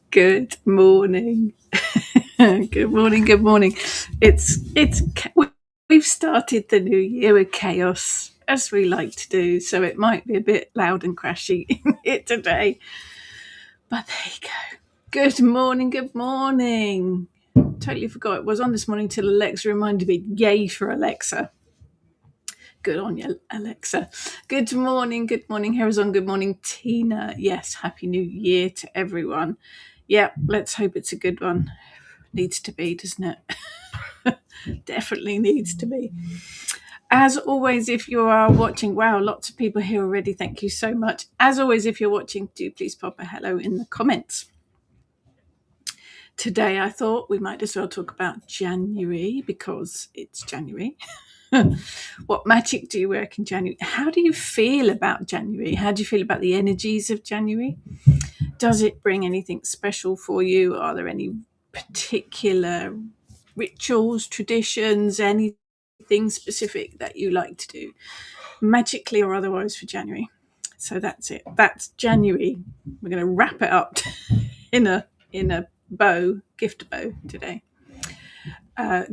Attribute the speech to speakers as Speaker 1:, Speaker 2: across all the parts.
Speaker 1: Good morning. Good morning. Good morning. We've started the new year with chaos, as we like to do. So it might be a bit loud and crashy in here today, but there you go. Good morning. Good morning. Totally forgot it was on this morning till Alexa reminded me. Yay for Alexa. Good on you, Alexa. Good morning, Horizon. Good morning, Tina. Yes, Happy New Year to everyone. Yeah, let's hope it's a good one. Needs to be, doesn't it? Definitely needs to be. As always, if you are watching, wow, lots of people here already. Thank you so much. As always, if you're watching, do please pop a hello in the comments. Today, I thought we might as well talk about January because it's January. What magic do you work in January? How do you feel about January? How do you feel about the energies of January? Does it bring anything special for you? Are there any particular rituals, traditions, anything specific that you like to do, magically or otherwise, for January? So that's it. That's January. We're going to wrap it up in a gift bow today.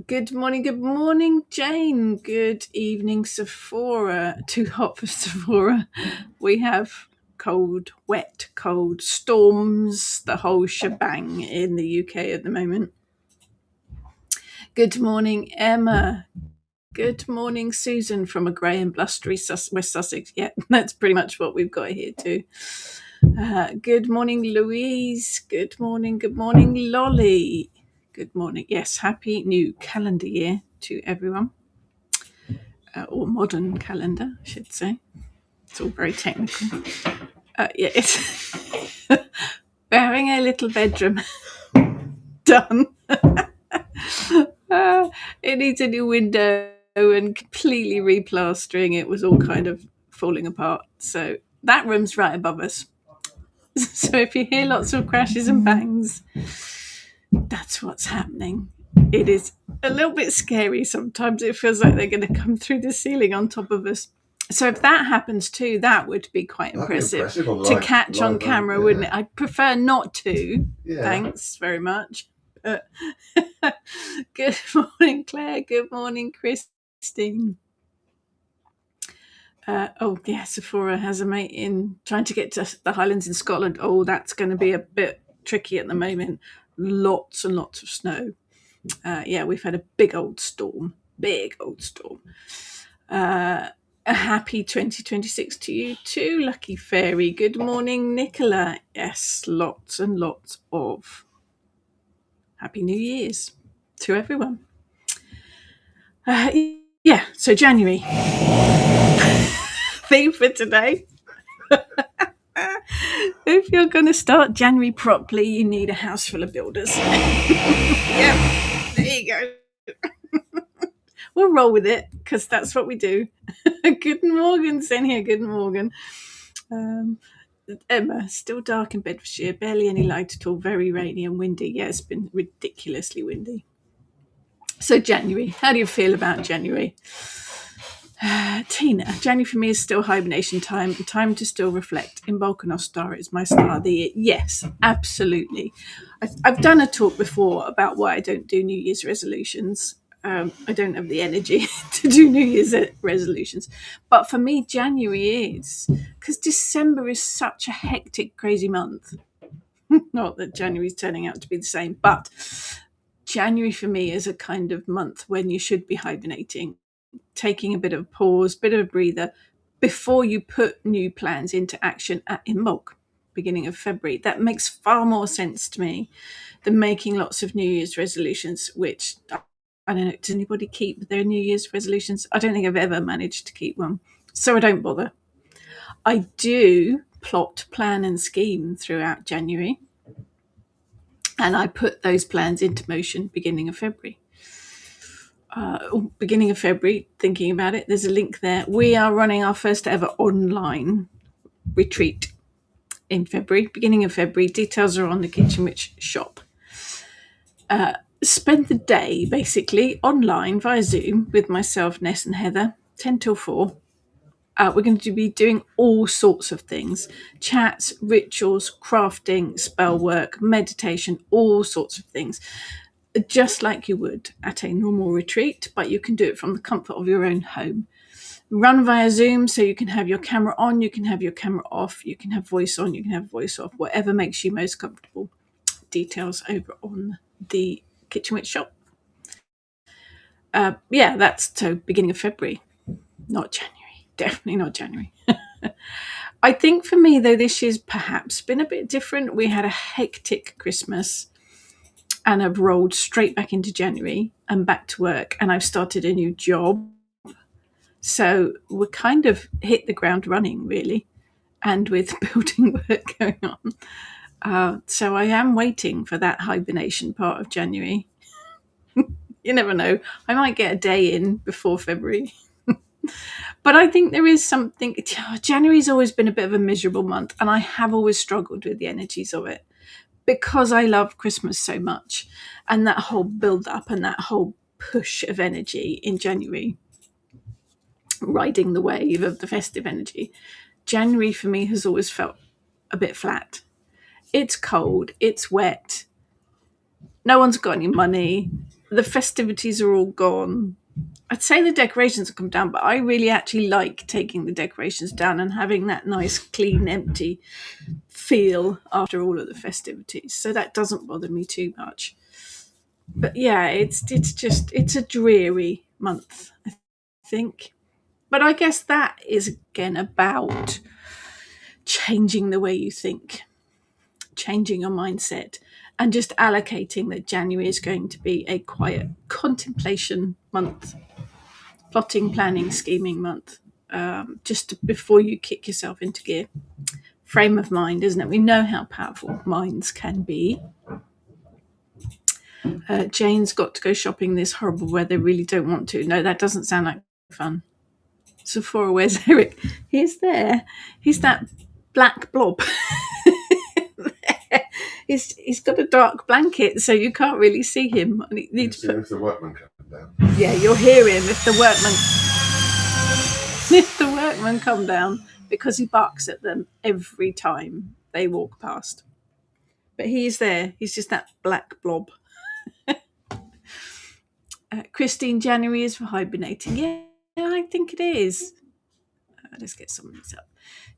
Speaker 1: Good morning, Jane. Good evening, Sephora. Too hot for Sephora. We have cold, wet, cold storms, the whole shebang in the UK at the moment. Good morning, Emma. Good morning, Susan, from a grey and blustery West Sussex. Yeah, that's pretty much what we've got here too. Good morning, Louise. Good morning, Lolly. Good morning. Yes, happy new calendar year to everyone. Or modern calendar, I should say. It's all very technical. Yeah, we're having a little bedroom done. It needs a new window and completely replastering. It was all kind of falling apart. So that room's right above us. So if you hear lots of crashes and bangs, that's what's happening. It is a little bit scary sometimes. It feels like they're going to come through the ceiling on top of us. So if that happens too, that would be quite impressive to catch on camera, wouldn't it? I'd prefer not to. Yeah. Thanks very much. Good morning, Claire. Good morning, Christine. Sephora has a mate in trying to get to the Highlands in Scotland. Oh, that's going to be a bit tricky at the moment. Lots and lots of snow. We've had a big old storm. A happy 2026 to you too, Lucky Fairy. Good morning, Nicola. Yes, lots and lots of Happy New Year's to everyone. So January. Theme for today. If you're going to start January properly, you need a house full of builders. Yeah, there you go. We'll roll with it because that's what we do. Good morning, in here. Good morning. Emma, still dark in Bedfordshire, barely any light at all, very rainy and windy. Yeah, it's been ridiculously windy. So January, how do you feel about January? Tina, January for me is still hibernation time to still reflect. In Balkanos Star is my star of the year. Yes, absolutely. I've done a talk before about why I don't do New Year's resolutions. I don't have the energy to do New Year's resolutions. But for me, January is, because December is such a hectic, crazy month. Not that January's turning out to be the same, but January for me is a kind of month when you should be hibernating, taking a bit of a pause, bit of a breather before you put new plans into action in bulk, beginning of February. That makes far more sense to me than making lots of New Year's resolutions, which I don't know, does anybody keep their New Year's resolutions? I don't think I've ever managed to keep one, so I don't bother. I do plot, plan and scheme throughout January, and I put those plans into motion beginning of February. Thinking about it, there's a link there. We are running our first ever online retreat in February, beginning of February. Details are on the Kitchen Witch shop. Spend the day basically online via Zoom with myself, Ness and Heather, 10 till 4. We're going to be doing all sorts of things: chats, rituals, crafting, spell work, meditation, all sorts of things, just like you would at a normal retreat, but you can do it from the comfort of your own home. Run via Zoom, so you can have your camera on, you can have your camera off, you can have voice on, you can have voice off, whatever makes you most comfortable. Details over on the Kitchen Witch shop. That's so beginning of February, not January. Definitely not January. I think for me, though, this year's perhaps been a bit different. We had a hectic Christmas and I've rolled straight back into January and back to work, and I've started a new job. So we're kind of hit the ground running, really, and with building work going on. So I am waiting for that hibernation part of January. You never know. I might get a day in before February. But I think there is something. January's always been a bit of a miserable month, and I have always struggled with the energies of it because I love Christmas so much, and that whole build up and that whole push of energy in January, riding the wave of the festive energy. January for me has always felt a bit flat. It's cold, it's wet, no one's got any money, the festivities are all gone. I'd say the decorations have come down, but I really actually like taking the decorations down and having that nice, clean, empty feel after all of the festivities. So that doesn't bother me too much. But yeah, it's a dreary month, I think. But I guess that is again about changing the way you think, changing your mindset, and just allocating that January is going to be a quiet contemplation month, plotting, planning, scheming month, just before you kick yourself into gear. Frame of mind, isn't it? We know how powerful minds can be. Jane's got to go shopping this horrible weather. Really don't want to. No, that doesn't sound like fun. Sephora, where's Eric? He's there. He's that black blob. He's got a dark blanket, so you can't really see him. And he needs to put...
Speaker 2: If the workman comes down.
Speaker 1: Yeah, you'll hear him if the workman come down, because he barks at them every time they walk past. But he's there. He's just that black blob. Christine, January is for hibernating. Yeah, I think it is. Let's get some of this up.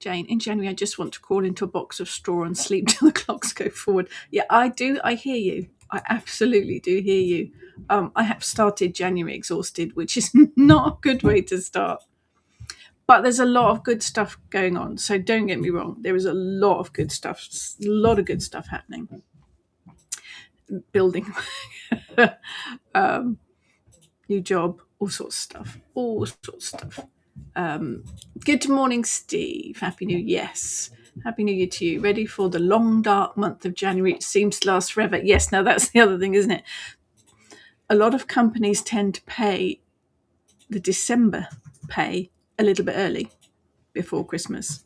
Speaker 1: Jane, in January, I just want to crawl into a box of straw and sleep till the clocks go forward. Yeah, I do. I hear you. I absolutely do hear you. I have started January exhausted, which is not a good way to start. But there's a lot of good stuff going on. So don't get me wrong. There is a lot of good stuff. A lot of good stuff happening. Building. New job. All sorts of stuff. All sorts of stuff. Good morning, Steve. Happy New Year. Yes. Happy New Year to you. Ready for the long, dark month of January. It seems to last forever. Yes, now that's the other thing, isn't it? A lot of companies tend to pay the December pay a little bit early before Christmas.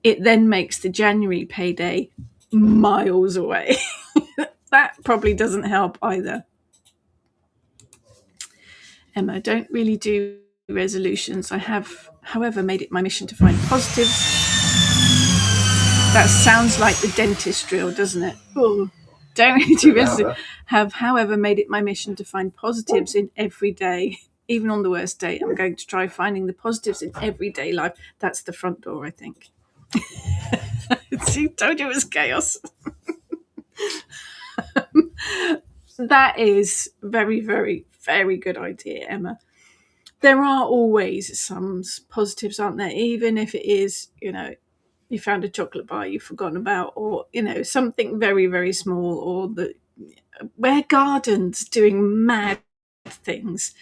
Speaker 1: It then makes the January payday miles away. That probably doesn't help either. Emma, don't really do resolutions. I have, however, made it my mission to find positives. That sounds like the dentist drill, doesn't it? Oh, don't really do resolutions. Have, however, made it my mission to find positives in every day. Even on the worst day, I'm going to try finding the positives in everyday life. That's the front door, I think. See, told you it was chaos. That is very, very, very good idea, Emma. There are always some positives, aren't there? Even if it is, you found a chocolate bar you've forgotten about, or, something very, very small, or where gardens doing mad things.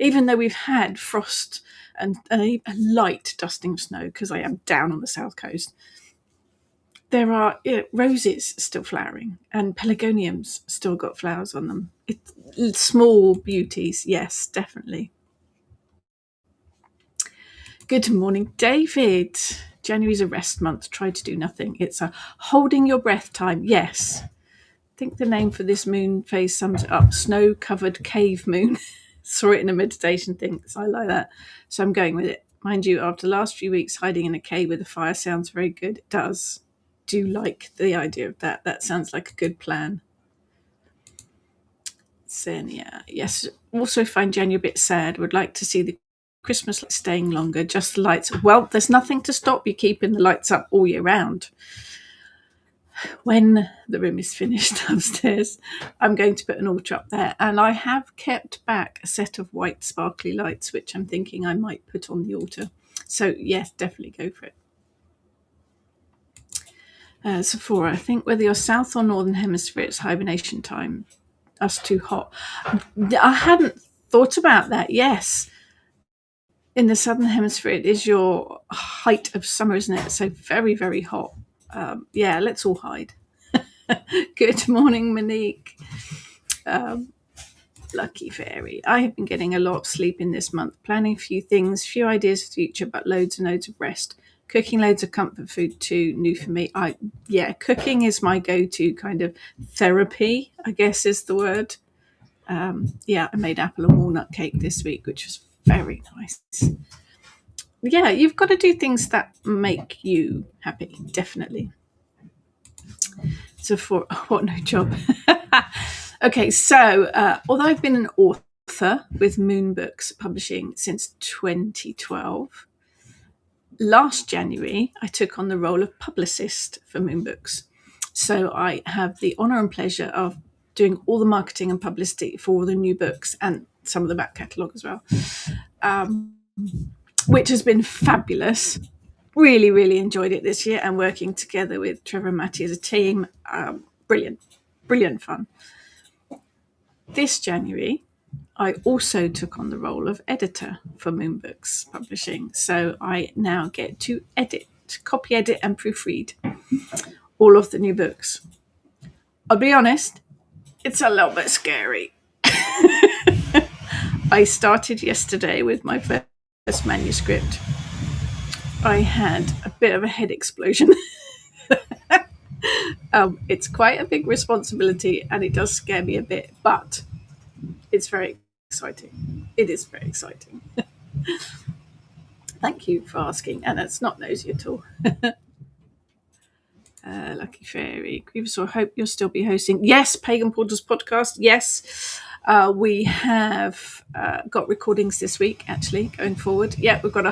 Speaker 1: Even though we've had frost and a light dusting of snow, because I am down on the south coast, there are roses still flowering and pelargoniums still got flowers on them. It's small beauties, yes, definitely. Good morning, David. January's a rest month. Try to do nothing. It's a holding your breath time. Yes. I think the name for this moon phase sums it up. Snow-covered cave moon. Saw it in a meditation thing, so I like that. So I'm going with it. Mind you, after the last few weeks, hiding in a cave with a fire sounds very good. It does. Do like the idea of that. That sounds like a good plan. Xenia, yes. Also find January a bit sad. Would like to see the Christmas lights staying longer. Just the lights. Well, there's nothing to stop you keeping the lights up all year round. When the room is finished upstairs, I'm going to put an altar up there, and I have kept back a set of white sparkly lights, which I'm thinking I might put on the altar. So yes, definitely go for it. Sephora, I think whether you're south or northern hemisphere, it's hibernation time. Us too hot. I hadn't thought about that. Yes, in the southern hemisphere, it is your height of summer, isn't it? So very, very hot. Yeah, let's all hide. Good morning, Monique. Lucky fairy. I have been getting a lot of sleep in this month, planning a few things, few ideas for the future, but loads and loads of rest. Cooking loads of comfort food too, new for me. Cooking is my go-to kind of therapy, I guess is the word. I made apple and walnut cake this week, which was very nice. Yeah, you've got to do things that make you happy, definitely. So for what no job. Okay, so although I've been an author with Moon Books Publishing since 2012, last January I took on the role of publicist for Moon Books. So I have the honour and pleasure of doing all the marketing and publicity for all the new books and some of the back catalogue as well, which has been fabulous. Really, really enjoyed it this year, and working together with Trevor and Matty as a team. Brilliant fun. This January, I also took on the role of editor for Moon Books Publishing. So I now get to copy edit and proofread all of the new books. I'll be honest, it's a little bit scary. I started yesterday with my first manuscript. I had a bit of a head explosion. It's quite a big responsibility, and it does scare me a bit, but it's very exciting. It is very exciting. Thank you for asking, and it's not nosy at all. Lucky Fairy. Grievous, I hope you'll still be hosting. Yes, Pagan Portals podcast. Yes. We have got recordings this week, actually, going forward. Yeah, we've got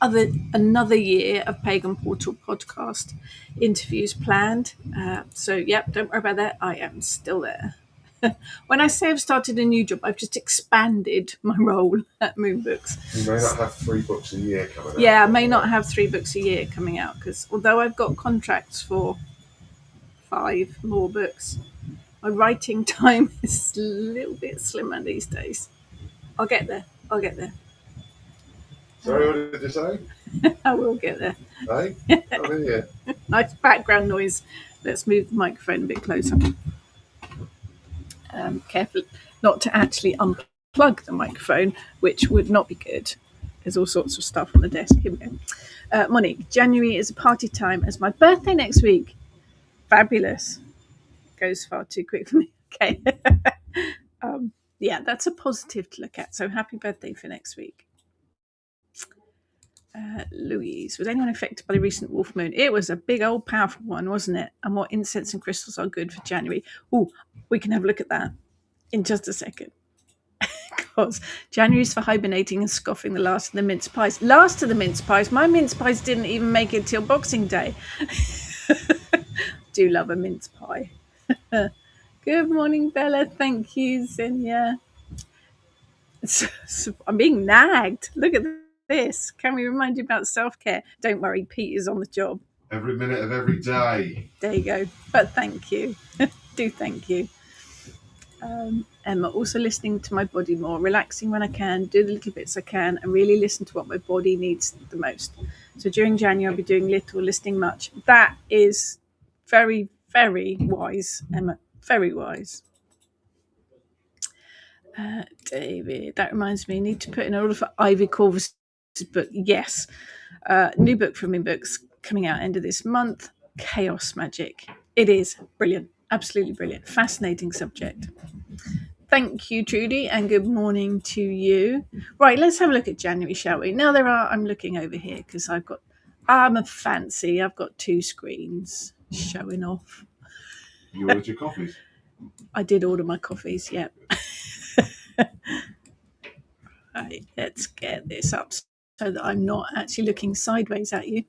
Speaker 1: another year of Pagan Portal podcast interviews planned. Don't worry about that. I am still there. When I say I've started a new job, I've just expanded my role at Moon Books.
Speaker 2: You may not have 3 books a year coming out.
Speaker 1: Yeah, I may not have 3 books a year coming out, because although I've got contracts for 5 more books, my writing time is a little bit slimmer these days. I'll get there.
Speaker 2: Sorry, what did you say?
Speaker 1: I will get there.
Speaker 2: Hey? I'm in here.
Speaker 1: Nice background noise. Let's move the microphone a bit closer. Careful not to actually unplug the microphone, which would not be good. There's all sorts of stuff on the desk. Here we go. Monique, January is a party time as my birthday next week. Fabulous. Goes far too quick for me. Okay. That's a positive to look at. So happy birthday for next week. Louise, was anyone affected by the recent wolf moon? It was a big old powerful one, wasn't it? And what incense and crystals are good for January? Oh, we can have a look at that in just a second. Because January's for hibernating and scoffing the last of the mince pies. Last of the mince pies? My mince pies didn't even make it till Boxing Day. Do love a mince pie. Good morning, Bella. Thank you, Xenia. I'm being nagged. Look at this. Can we remind you about self-care? Don't worry, Pete is on the job.
Speaker 2: Every minute of every day.
Speaker 1: There you go. But thank you. Do thank you. Emma, also listening to my body more, relaxing when I can, do the little bits I can, and really listen to what my body needs the most. So during January, I'll be doing little, listening much. That is very, very wise, Emma. Very wise. David, that reminds me, I need to put in an order for Ivy Corvus' book. Yes. New book from Moon Books coming out end of this month. Chaos Magic. It is brilliant. Absolutely brilliant. Fascinating subject. Thank you, Trudy, and good morning to you. Right, let's have a look at January, shall we? Now I'm looking over here because I'm a fancy. I've got two screens showing off.
Speaker 2: You ordered your coffees?
Speaker 1: I did order my coffees, yeah. Right, let's get this up so that I'm not actually looking sideways at you.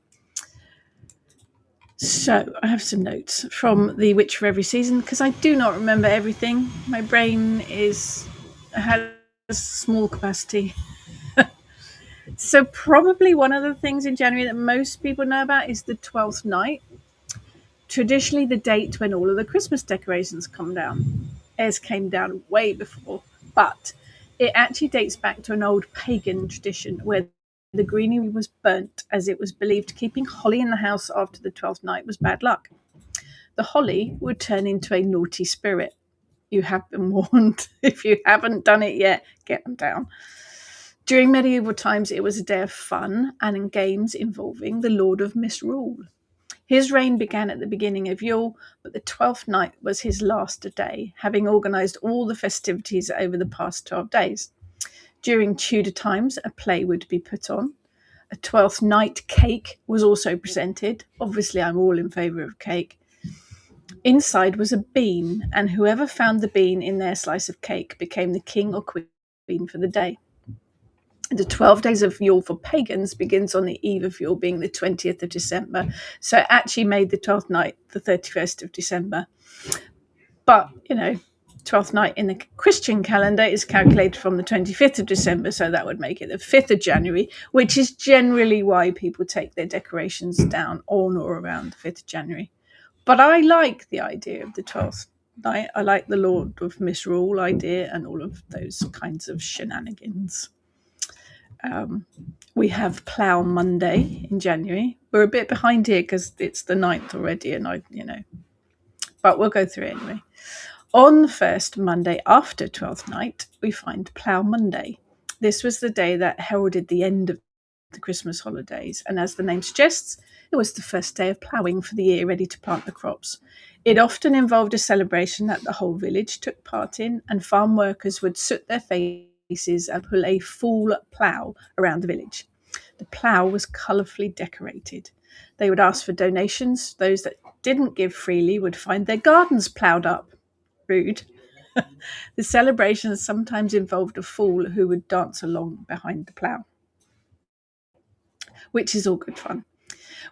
Speaker 1: So I have some notes from the Witch for Every Season because I do not remember everything. My brain has small capacity. So probably one of the things in January that most people know about is the 12th night. Traditionally the date when all of the Christmas decorations come down. Theirs came down way before, but it actually dates back to an old pagan tradition where the greenery was burnt as it was believed keeping holly in the house after the 12th night was bad luck. The holly would turn into a naughty spirit. You have been warned. If you haven't done it yet, get them down. During medieval times, it was a day of fun and in games involving the Lord of Misrule. His reign began at the beginning of Yule, but the 12th night was his last day, having organised all the festivities over the past 12 days. During Tudor times, a play would be put on. A 12th night cake was also presented. Obviously, I'm all in favour of cake. Inside was a bean, and whoever found the bean in their slice of cake became the king or queen for the day. The 12 days of Yule for pagans begins on the eve of Yule, being the 20th of December. So it actually made the 12th night the 31st of December. But, 12th night in the Christian calendar is calculated from the 25th of December, so that would make it the 5th of January, which is generally why people take their decorations down on or around the 5th of January. But I like the idea of the 12th night. I like the Lord of Misrule idea and all of those kinds of shenanigans. We have Plough Monday in January. We're a bit behind here because it's the 9th already, and but we'll go through it anyway. On the first Monday after 12th night, we find Plough Monday. This was the day that heralded the end of the Christmas holidays, and as the name suggests, it was the first day of ploughing for the year, ready to plant the crops. It often involved a celebration that the whole village took part in, and farm workers would soot their faces and pull a full plough around the village. The plough was colourfully decorated. They would ask for donations. Those that didn't give freely would find their gardens ploughed up. Rude. The celebrations sometimes involved a fool who would dance along behind the plough, which is all good fun.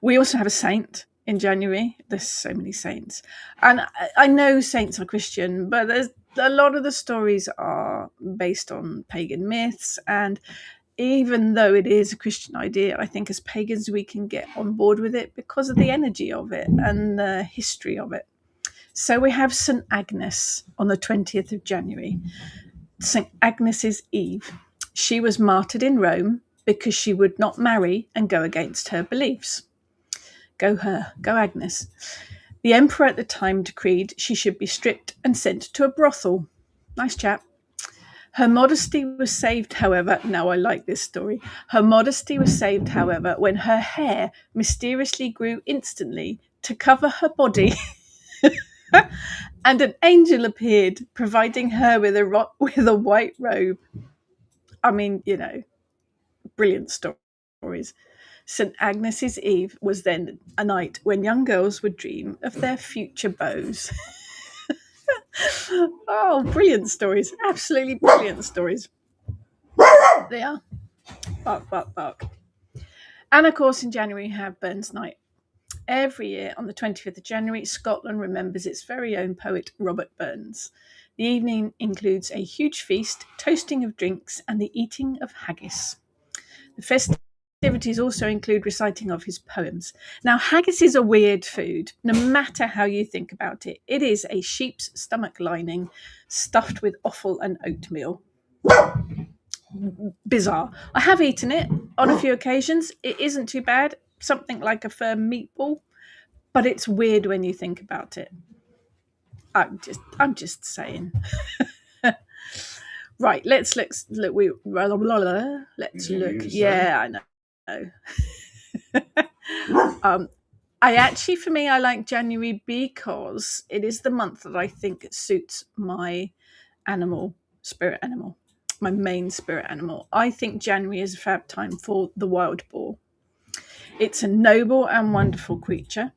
Speaker 1: We also have a saint in January. There's so many saints. And I know saints are Christian, but there's a lot of the stories are based on pagan myths. And even though it is a Christian idea, I think as pagans we can get on board with it because of the energy of it and the history of it. So we have St. Agnes on the 20th of January. St. Agnes's Eve. She was martyred in Rome because she would not marry and go against her beliefs. Go her, go Agnes. The emperor at the time decreed she should be stripped and sent to a brothel. Nice chap. Her modesty was saved, however. Now I like this story. Her modesty was saved, however, when her hair mysteriously grew instantly to cover her body. And an angel appeared, providing her with a white robe. I mean, brilliant stories. St. Agnes's Eve was then a night when young girls would dream of their future beaux. Oh, brilliant stories. Absolutely brilliant stories. They are. Bark, bark, bark. And of course, in January, you have Burns Night. Every year on the 25th of January, Scotland remembers its very own poet, Robert Burns. The evening includes a huge feast, toasting of drinks, and the eating of haggis. The festivities also include reciting of his poems. Now, haggis is a weird food, no matter how you think about it. It is a sheep's stomach lining stuffed with offal and oatmeal. Bizarre. I have eaten it on a few occasions. It isn't too bad. Something like a firm meatball, but it's weird when you think about it. I'm just saying. Right, let's look. Let's look. Yeah, I know. For me, I like January because it is the month that I think suits my animal, spirit animal, my main spirit animal. I think January is a fab time for the wild boar. It's a noble and wonderful creature.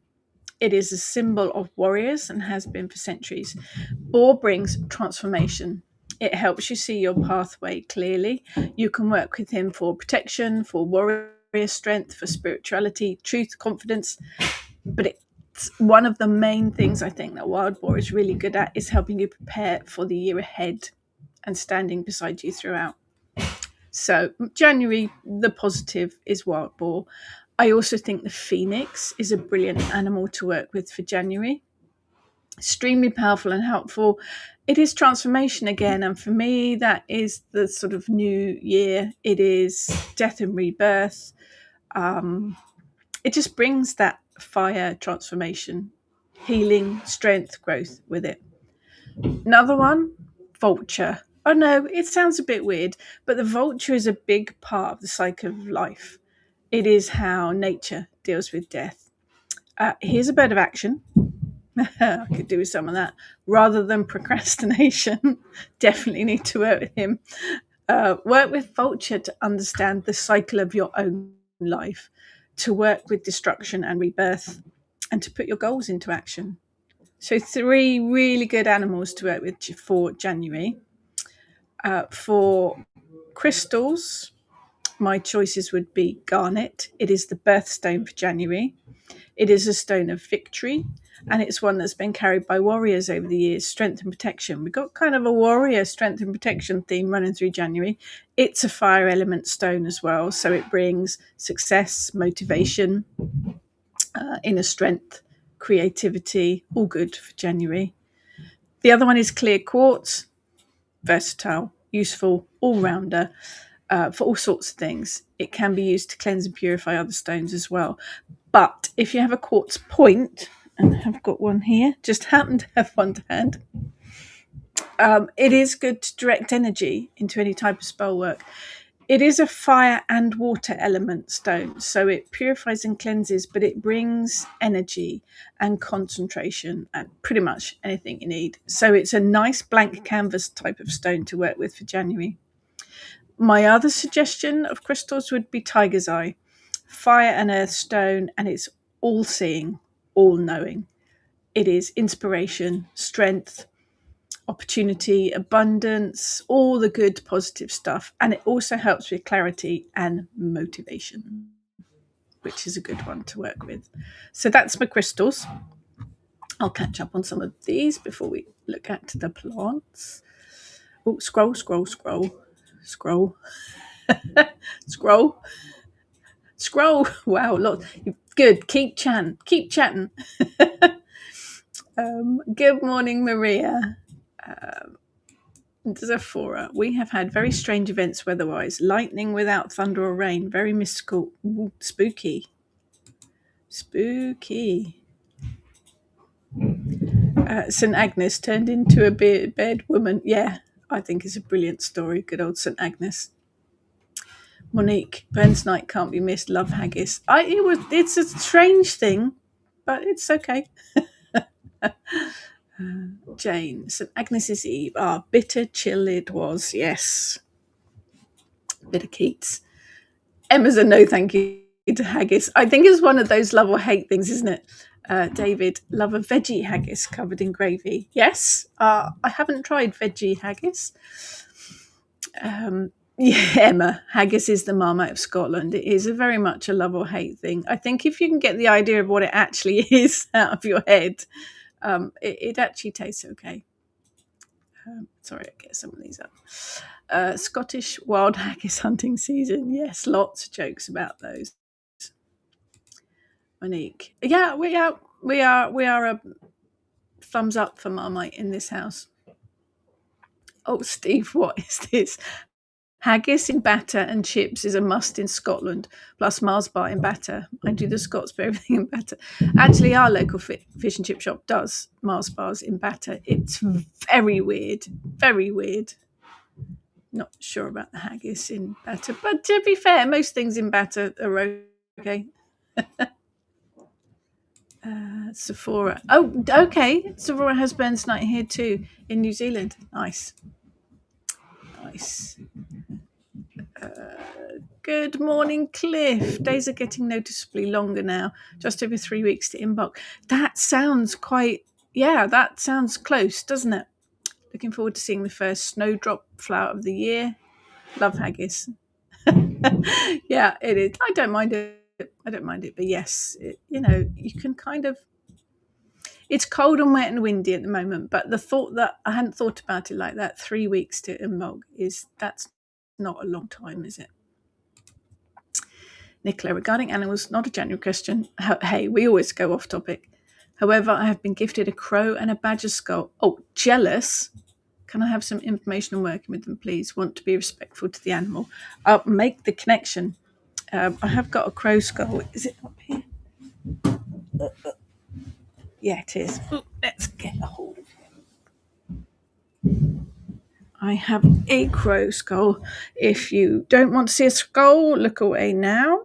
Speaker 1: It is a symbol of warriors and has been for centuries. Boar brings transformation. It helps you see your pathway clearly. You can work with him for protection, for warrior strength, for spirituality, truth, confidence. But it's one of the main things I think that wild boar is really good at is helping you prepare for the year ahead and standing beside you throughout. So January, the positive is wild boar. I also think the phoenix is a brilliant animal to work with for January. Extremely powerful and helpful. It is transformation again, and for me, that is the sort of new year. It is death and rebirth. It just brings that fire transformation, healing, strength, growth with it. Another one, vulture. Oh no, it sounds a bit weird, but the vulture is a big part of the cycle of life. It is how nature deals with death. Here's a bird of action. I could do with some of that rather than procrastination. Definitely need to work with him. Work with vulture to understand the cycle of your own life, to work with destruction and rebirth, and to put your goals into action. So 3 really good animals to work with for January. For crystals, my choices would be garnet. It is the birthstone for January. It is a stone of victory, and it's one that's been carried by warriors over the years, strength and protection. We've got kind of a warrior strength and protection theme running through January. It's a fire element stone as well, so it brings success, motivation, inner strength, creativity, all good for January. The other one is clear quartz, versatile, useful, all-rounder. For all sorts of things. It can be used to cleanse and purify other stones as well. But if you have a quartz point, and I've got one here, just happen to have one to hand, it is good to direct energy into any type of spell work. It is a fire and water element stone, so it purifies and cleanses, but it brings energy and concentration and pretty much anything you need. So it's a nice blank canvas type of stone to work with for January. My other suggestion of crystals would be tiger's eye, fire and earth stone, and it's all seeing, all knowing. It is inspiration, strength, opportunity, abundance, all the good positive stuff. And it also helps with clarity and motivation, which is a good one to work with. So that's my crystals. I'll catch up on some of these before we look at the plants. Oh, scroll, scroll, scroll, scroll. Scroll. Scroll. Wow, look. Good. Keep chatting. Keep chatting. Good morning, Maria. Zephora. We have had very strange events weather-wise. Lightning without thunder or rain. Very mystical. Ooh, spooky. Spooky. St. Agnes turned into a bed woman. Yeah, I think it's a brilliant story. Good old St. Agnes. Monique, Burns Night can't be missed. Love haggis. It's a strange thing, but it's okay. Jane, St. Agnes's Eve. Bitter chill it was. Yes. Bit of Keats. Emma's a no thank you to haggis. I think it's one of those love or hate things, isn't it? David, love a veggie haggis covered in gravy. Yes. I haven't tried veggie haggis. Yeah, Emma, haggis is the Marmite of Scotland. It is very much a love or hate thing. I think if you can get the idea of what it actually is out of your head, it actually tastes okay. Sorry, I'll get some of these up. Scottish wild haggis hunting season. Yes, lots of jokes about those. Monique. Yeah, we are a thumbs up for Marmite in this house. Oh, Steve, what is this? Haggis in batter and chips is a must in Scotland, plus Mars bar in batter. I do the Scots put everything in batter. Actually, our local fish and chip shop does Mars bars in batter. It's very weird, very weird. Not sure about the haggis in batter, but to be fair, most things in batter are okay. Sephora. Oh, okay. Sephora has Burns Night here too in New Zealand. Nice. nice. Good morning, Cliff. Days are getting noticeably longer now. Just over 3 weeks to inbox. That sounds that sounds close, doesn't it? Looking forward to seeing the first snowdrop flower of the year. Love haggis. Yeah, it is. I don't mind it. But yes, you can kind of. It's cold and wet and windy at the moment, but the thought that I hadn't thought about it like that, 3 weeks to inbox that's not a long time, is it? Nicola, regarding animals, not a January question. Hey, we always go off topic. However, I have been gifted a crow and a badger skull. Oh, jealous. Can I have some information on working with them, please? Want to be respectful to the animal. I'll make the connection. I have got a crow skull. Is it up here? Yeah, it is. Ooh, let's get a hold of him. I have a crow skull. If you don't want to see a skull, look away now.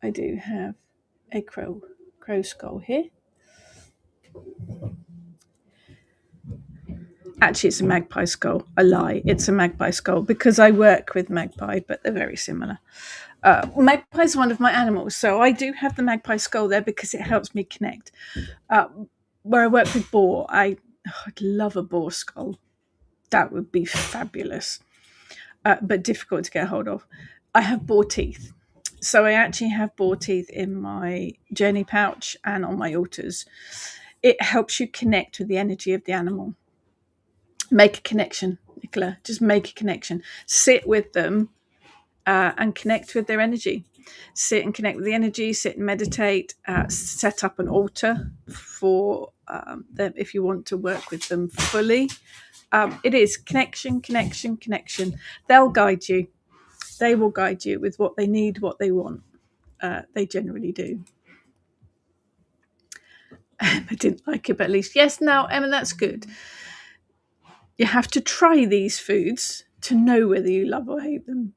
Speaker 1: I do have a crow skull here. Actually, it's a magpie skull. A lie. It's a magpie skull because I work with magpie, but they're very similar. Magpie is one of my animals, so I do have the magpie skull there because it helps me connect. Where I work with boar, I'd love a boar skull. That would be fabulous, but difficult to get hold of. I have boar teeth. So I actually have boar teeth in my journey pouch and on my altars. It helps you connect with the energy of the animal. Make a connection, Nicola. Just make a connection. Sit with them and connect with their energy. Sit and connect with the energy. Sit and meditate. Set up an altar for them if you want to work with them fully. It is connection. They'll guide you. They will guide you with what they need, what they want. They generally do. I didn't like it, but at least yes. Now, Emma, that's good. You have to try these foods to know whether you love or hate them.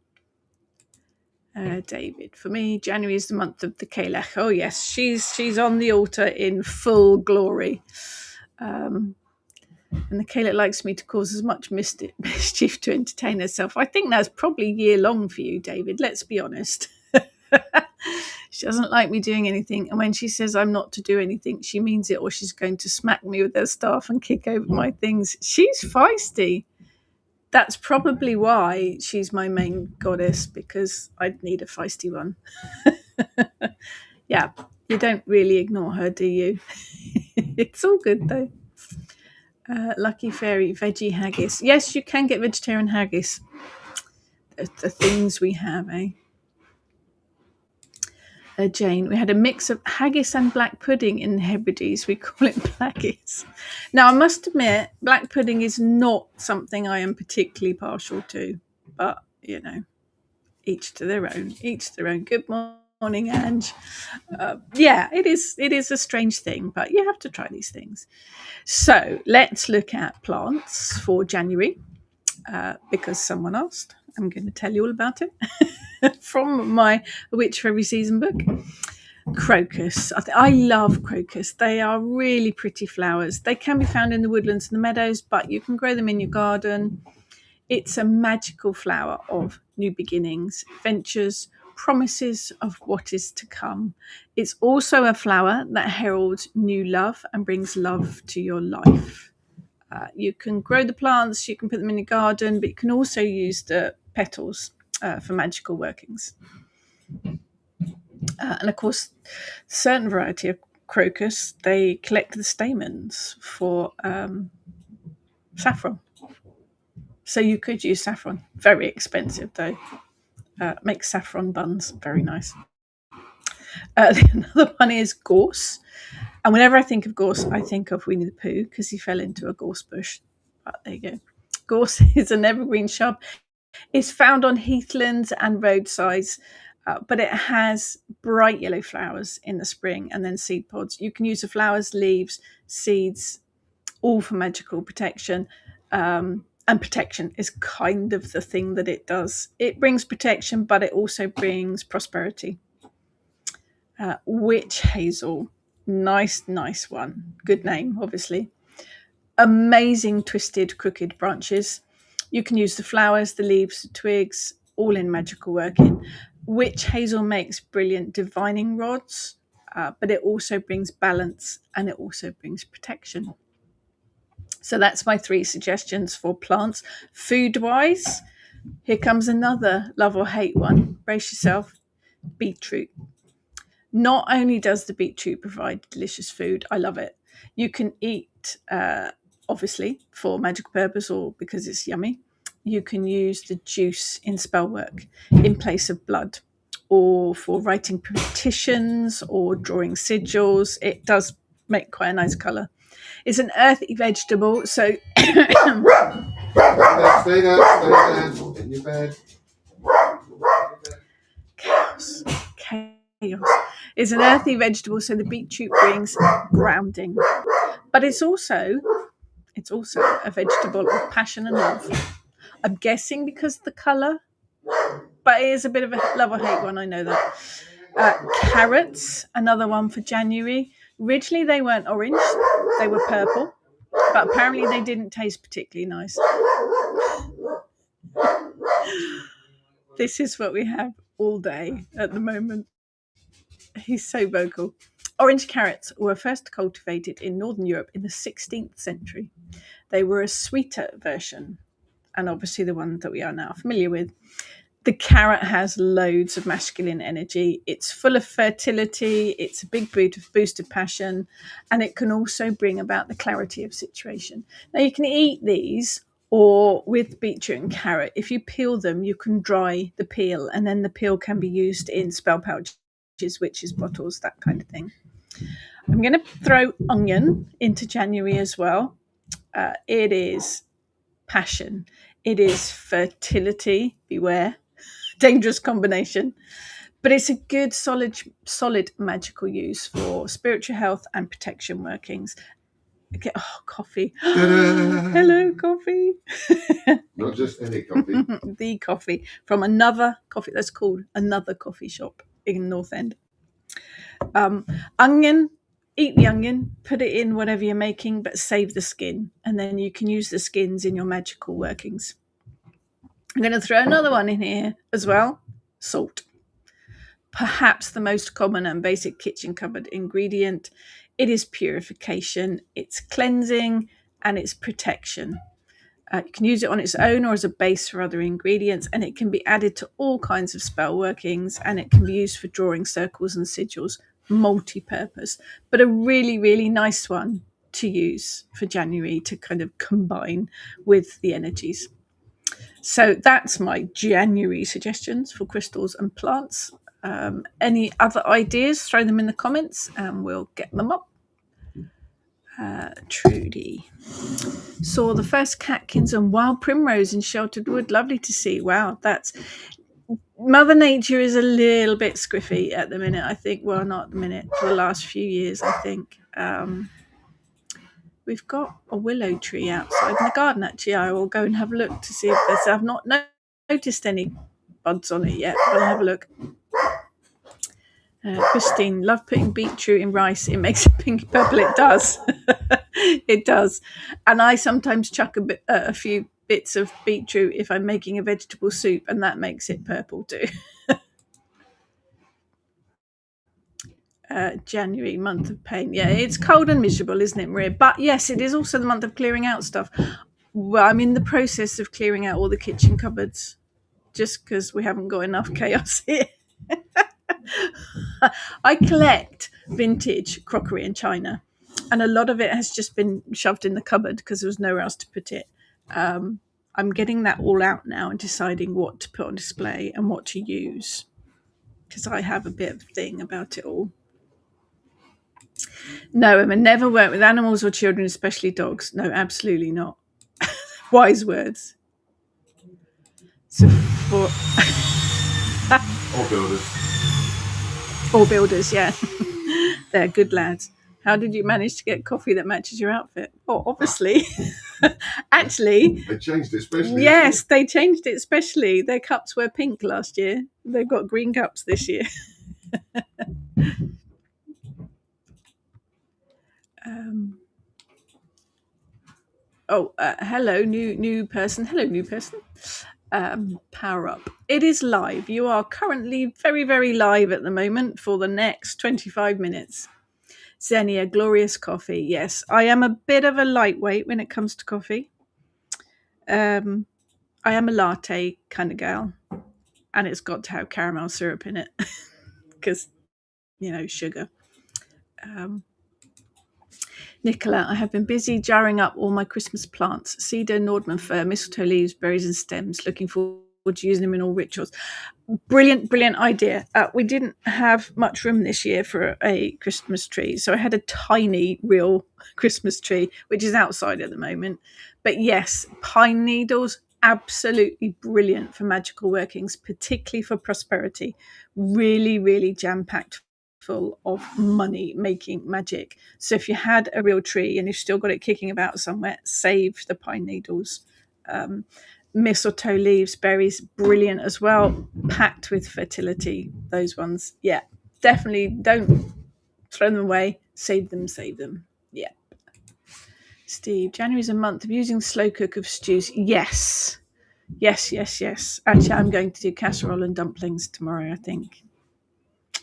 Speaker 1: David, for me, January is the month of the Kalech. Oh yes, she's on the altar in full glory. And the Kalech likes me to cause as much mischief to entertain herself. I think that's probably year long for you, David. Let's be honest. She doesn't like me doing anything, and when she says I'm not to do anything, she means it, or she's going to smack me with her staff and kick over my things. She's feisty. That's probably why she's my main goddess, because I'd need a feisty one. Yeah, you don't really ignore her, do you? It's all good though. Lucky Fairy, veggie haggis. Yes, you can get vegetarian haggis. The things we have, eh? Jane, we had a mix of haggis and black pudding in the Hebrides. We call it blackis. Now, I must admit, black pudding is not something I am particularly partial to, but, each to their own. Good morning, Ange. Yeah, it is a strange thing, but you have to try these things. So let's look at plants for January, because someone asked. I'm going to tell you all about it from my Witch for Every Season book. Crocus. I love crocus. They are really pretty flowers. They can be found in the woodlands and the meadows, but you can grow them in your garden. It's a magical flower of new beginnings, ventures, promises of what is to come. It's also a flower that heralds new love and brings love to your life. You can grow the plants, you can put them in your garden, but you can also use the petals for magical workings. And of course, a certain variety of crocus, they collect the stamens for saffron. So you could use saffron. Very expensive though. Make saffron buns. Very nice. Another one is gorse. And whenever I think of gorse, I think of Winnie the Pooh because he fell into a gorse bush. But there you go. Gorse is an evergreen shrub. It's found on heathlands and roadsides, but it has bright yellow flowers in the spring and then seed pods. You can use the flowers, leaves, seeds, all for magical protection. And protection is kind of the thing that it does. It brings protection, but it also brings prosperity. Witch hazel. Nice one. Good name, obviously. Amazing twisted, crooked branches. You can use the flowers, the leaves, the twigs, all in magical working. Witch hazel makes brilliant divining rods, but it also brings balance and it also brings protection. So that's my 3 suggestions for plants. Food-wise, here comes another love or hate one. Brace yourself. Beetroot. Not only does the beetroot provide delicious food, I love it. You can eat, obviously, for magical purpose or because it's yummy. You can use the juice in spell work in place of blood, or for writing petitions or drawing sigils. It does make quite a nice colour. It's an earthy vegetable, so
Speaker 2: Stay there, in your bed.
Speaker 1: chaos. It's an earthy vegetable, so the beetroot brings grounding. But it's also a vegetable of passion and love. I'm guessing because of the colour, but it is a bit of a love or hate one, I know that. Carrots, another one for January. Originally they weren't orange, they were purple, but apparently they didn't taste particularly nice. This is what we have all day at the moment. He's so vocal. Orange carrots were first cultivated in Northern Europe in the 16th century. They were a sweeter version, and obviously the one that we are now familiar with. The carrot has loads of masculine energy. It's full of fertility. It's a big boost of passion, and it can also bring about the clarity of situation. Now, you can eat these, or with beetroot and carrot, if you peel them, you can dry the peel, and then the peel can be used in spell pouches, witches' bottles, that kind of thing. I'm going to throw onion into January as well. It is passion. It is fertility. Beware. Dangerous combination. But it's a good, solid magical use for spiritual health and protection workings. Okay, coffee. Hello, coffee.
Speaker 2: Not just any coffee.
Speaker 1: The coffee from another coffee. That's called Another Coffee Shop in North End. Onion. Eat the onion, put it in whatever you're making, but save the skin. And then you can use the skins in your magical workings. I'm going to throw another one in here as well. Salt. Perhaps the most common and basic kitchen cupboard ingredient. It is purification, it's cleansing, and it's protection. You can use it on its own or as a base for other ingredients, and it can be added to all kinds of spell workings, and it can be used for drawing circles and sigils, multi-purpose. But a really, really nice one to use for January to kind of combine with the energies. So that's my January suggestions for crystals and plants. Any other ideas, throw them in the comments and we'll get them up. Trudy. Saw the first catkins and wild primrose in sheltered wood. Lovely to see. Wow, that's... Mother Nature is a little bit squiffy at the minute, I think. Well, not at the minute, for the last few years, I think. We've got a willow tree outside in the garden, actually. I will go and have a look to see if there's... I've not noticed any buds on it yet, but I'll have a look. Christine, love putting beetroot in rice. It makes it pinky purple. It does. It does. And I sometimes chuck a few bits of beetroot if I'm making a vegetable soup, and that makes it purple too. January, month of pain. Yeah, it's cold and miserable, isn't it, Maria? But yes, it is also the month of clearing out stuff. Well, I'm in the process of clearing out all the kitchen cupboards just because we haven't got enough chaos here. I collect vintage crockery and china, and a lot of it has just been shoved in the cupboard because there was nowhere else to put it. I'm getting that all out now and deciding what to put on display and what to use, because I have a bit of a thing about it all. No, Emma, never work with animals or children, especially dogs. No, absolutely not. Wise words. So for
Speaker 2: Or builders.
Speaker 1: Or builders, yeah. They're good lads. How did you manage to get coffee that matches your outfit? Oh, obviously. Actually,
Speaker 2: They changed it especially.
Speaker 1: yes, they changed it especially. Their cups were pink last year. They've got green cups this year. Hello, new person. Hello, new person. Power up. It is live. You are currently very, very live at the moment for the next 25 minutes. Xenia, glorious coffee. Yes, I am a bit of a lightweight when it comes to coffee. I am a latte kind of gal, and it's got to have caramel syrup in it because, sugar. Nicola, I have been busy jarring up all my Christmas plants. Cedar, Nordman fir, mistletoe leaves, berries and stems. Looking forward to using them in all rituals. Brilliant idea. We didn't have much room this year for a Christmas tree, so I had a tiny real Christmas tree, which is outside at the moment. But yes, pine needles, absolutely brilliant for magical workings, particularly for prosperity. Really, really jam-packed full of money making magic. So if you had a real tree and you've still got it kicking about somewhere, save the pine needles. Mistletoe leaves, berries, brilliant as well, packed with fertility. Those ones, yeah, definitely don't throw them away. Save them. Yeah. Steve, January's a month of using slow cook of stews. Yes. Actually, I'm going to do casserole and dumplings tomorrow, I think.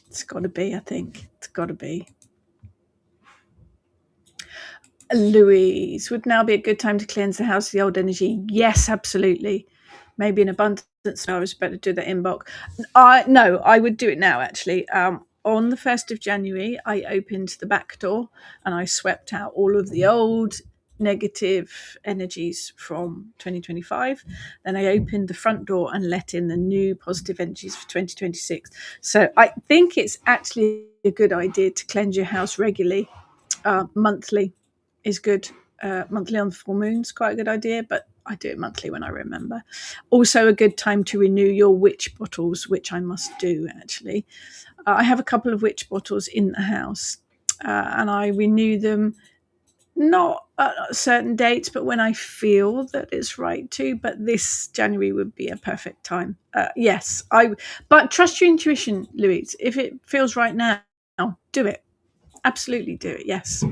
Speaker 1: It's got to be, It's got to be. Louise, would now be a good time to cleanse the house of the old energy? Yes, absolutely. Maybe in abundance. I was better to do that in bulk. No, I would do it now, actually. On the 1st of January, I opened the back door and I swept out all of the old negative energies from 2025. Then I opened the front door and let in the new positive energies for 2026. So I think it's actually a good idea to cleanse your house regularly. Monthly is good. Monthly on the full moon's quite a good idea, but I do it monthly when I remember. Also a good time to renew your witch bottles, which I must do actually. I have a couple of witch bottles in the house and I renew them not at certain dates, but when I feel that it's right to. But this January would be a perfect time. Yes, but trust your intuition, Louise. If it feels right now, do it. Absolutely do it, yes.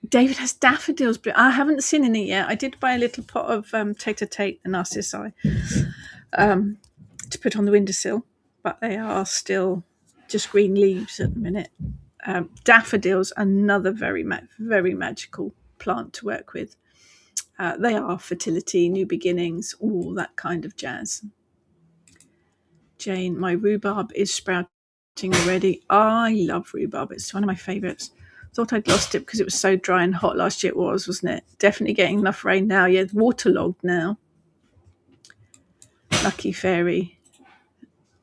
Speaker 1: David has daffodils. I haven't seen any yet. I did buy a little pot of Tate the Narcissi, to put on the windowsill, but they are still just green leaves at the minute. Daffodils, another very magical plant to work with. They are fertility, new beginnings, all that kind of jazz. Jane, my rhubarb is sprouting already. I love rhubarb. It's one of my favourites. Thought I'd lost it because it was so dry and hot last year. It wasn't it? Definitely getting enough rain now. Yeah, waterlogged now. Lucky fairy.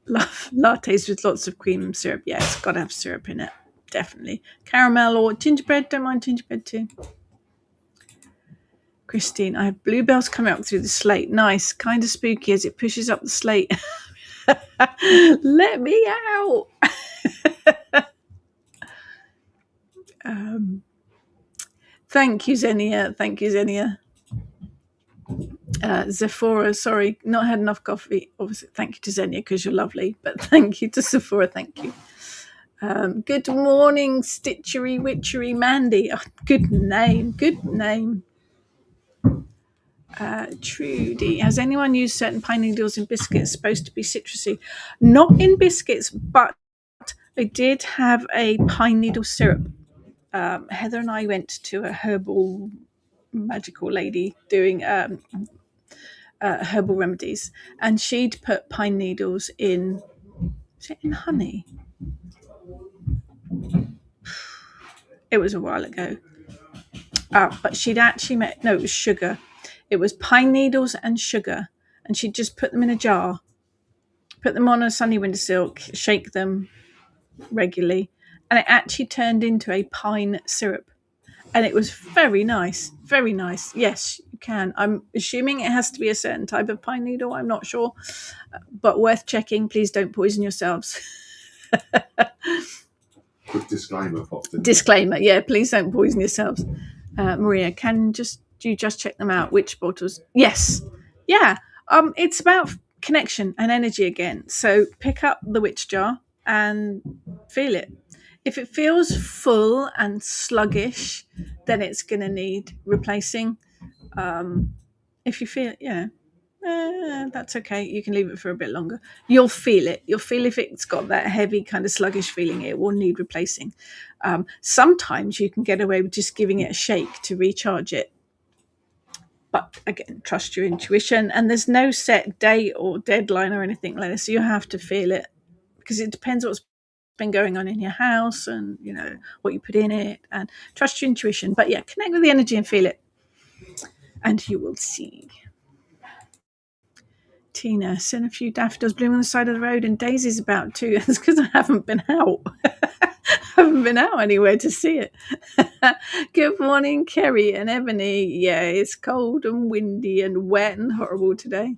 Speaker 1: Love lattes with lots of cream syrup. Yeah, it's got to have syrup in it. Definitely. Caramel or gingerbread. Don't mind gingerbread too. Christine, I have bluebells coming up through the slate. Nice. Kind of spooky as it pushes up the slate. Let me out. Thank you, Xenia. Zephora, sorry, not had enough coffee. Obviously, thank you to Xenia because you're lovely, but thank you to Zephora. Thank you. Good morning, Stitchery Witchery Mandy. Oh, good name. Trudy, has anyone used certain pine needles in biscuits supposed to be citrusy? Not in biscuits, but I did have a pine needle syrup. Heather and I went to a herbal magical lady doing herbal remedies, and she'd put pine needles in. Was it in honey? It was a while ago. But she'd actually it was sugar. It was pine needles and sugar, and she'd just put them in a jar, put them on a sunny windowsill, shake them regularly, and it actually turned into a pine syrup. And it was very nice. Yes, you can. I'm assuming it has to be a certain type of pine needle. I'm not sure, but worth checking. Please don't poison yourselves.
Speaker 2: Quick disclaimer popped in.
Speaker 1: Disclaimer, yeah, please don't poison yourselves. Maria, you just check them out? Which bottles? Yes. Yeah. It's about connection and energy again. So pick up the witch jar and feel it. If it feels full and sluggish, then it's going to need replacing. If you feel, that's okay. You can leave it for a bit longer. You'll feel it. You'll feel if it's got that heavy kind of sluggish feeling, it will need replacing. Sometimes you can get away with just giving it a shake to recharge it. But again, trust your intuition. And there's no set date or deadline or anything like this. So you have to feel it because it depends what's been going on in your house and, what you put in it, and trust your intuition. But yeah, connect with the energy and feel it. And you will see. Tina, seen a few daffodils blooming on the side of the road, and Daisy's about too. That's because I haven't been out. I haven't been out anywhere to see it. Good morning, Kerry and Ebony. Yeah, it's cold and windy and wet and horrible today.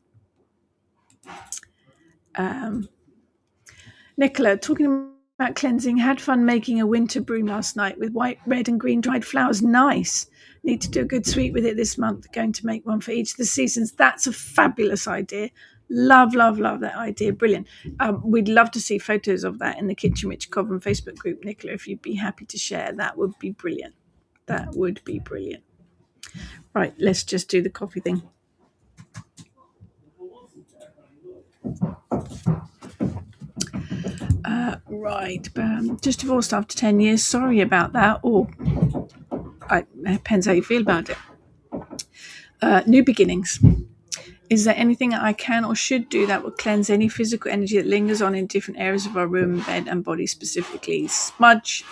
Speaker 1: Nicola, talking about cleansing, had fun making a winter broom last night with white, red and green dried flowers. Nice. Need to do a good sweep with it this month. Going to make one for each of the seasons. That's a fabulous idea. Love that idea. Brilliant. We'd love to see photos of that in the Kitchen Witch Coven Facebook group, Nicola, if you'd be happy to share. That would be brilliant. That would be brilliant. Right, let's just do the coffee thing. Right, just divorced after 10 years. Sorry about that. It depends how you feel about it. New beginnings. Is there anything I can or should do that will cleanse any physical energy that lingers on in different areas of our room, bed, and body specifically? Smudge.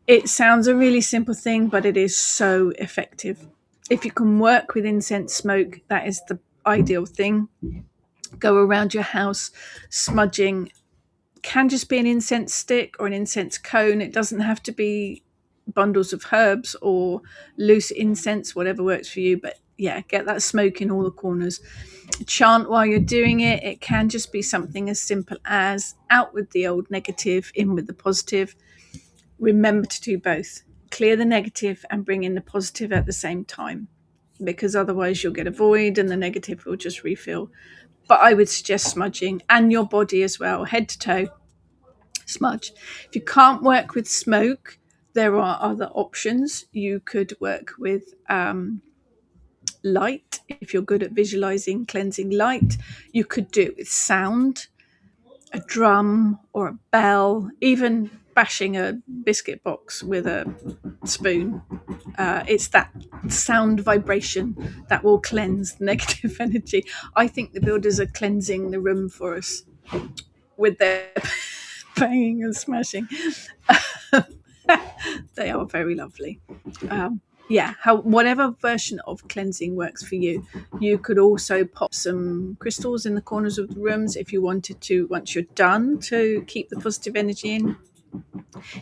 Speaker 1: It sounds a really simple thing, but it is so effective. If you can work with incense smoke, that is the ideal thing. Go around your house smudging. Can just be an incense stick or an incense cone. It doesn't have to be bundles of herbs or loose incense, whatever works for you. But yeah, get that smoke in all the corners. Chant while you're doing it. It can just be something as simple as out with the old negative, in with the positive. Remember to do both. Clear the negative and bring in the positive at the same time, because otherwise you'll get a void and the negative will just refill. But I would suggest smudging, and your body as well, head to toe, smudge. If you can't work with smoke, there are other options. You could work with light. If you're good at visualizing cleansing light, you could do it with sound, a drum or a bell, even bashing a biscuit box with a spoon. It's that sound vibration that will cleanse the negative energy. I think the builders are cleansing the room for us with their banging and smashing. They are very lovely. Whatever version of cleansing works for you. You could also pop some crystals in the corners of the rooms if you wanted to, once you're done, to keep the positive energy in.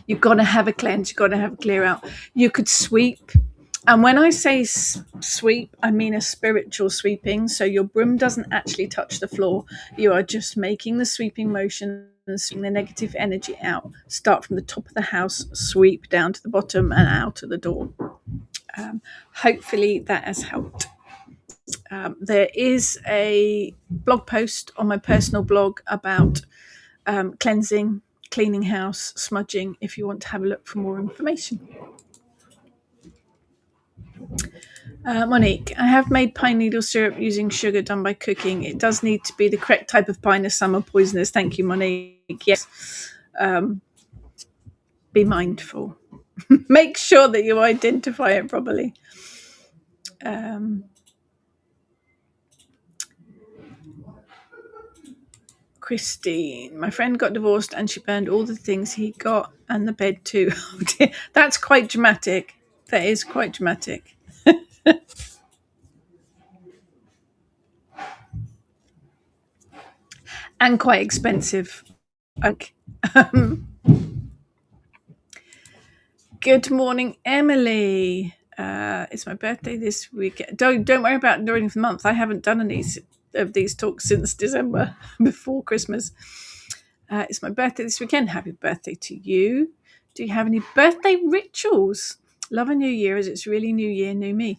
Speaker 1: You've got to have a cleanse. You've got to have a clear out. You could sweep. And when I say sweep, I mean a spiritual sweeping. So your broom doesn't actually touch the floor. You are just making the sweeping motion and sweeping the negative energy out. Start from the top of the house, sweep down to the bottom and out of the door. Hopefully that has helped. There is a blog post on my personal blog about cleansing, cleaning house, smudging, if you want to have a look for more information. Monique, I have made pine needle syrup using sugar done by cooking. It does need to be the correct type of pine, as some are poisonous. Thank you, Monique. Yes. Be mindful. Make sure that you identify it properly. Christine, my friend got divorced and she burned all the things he got and the bed too. That's quite dramatic. That is quite dramatic. And quite expensive. Okay. Good morning, Emily. It's my birthday this week. Don't worry about during the month. I haven't done any of these talks since December, before Christmas. It's my birthday this weekend. Happy birthday to you. Do you have any birthday rituals? Love a new year, as it's really new year, new me.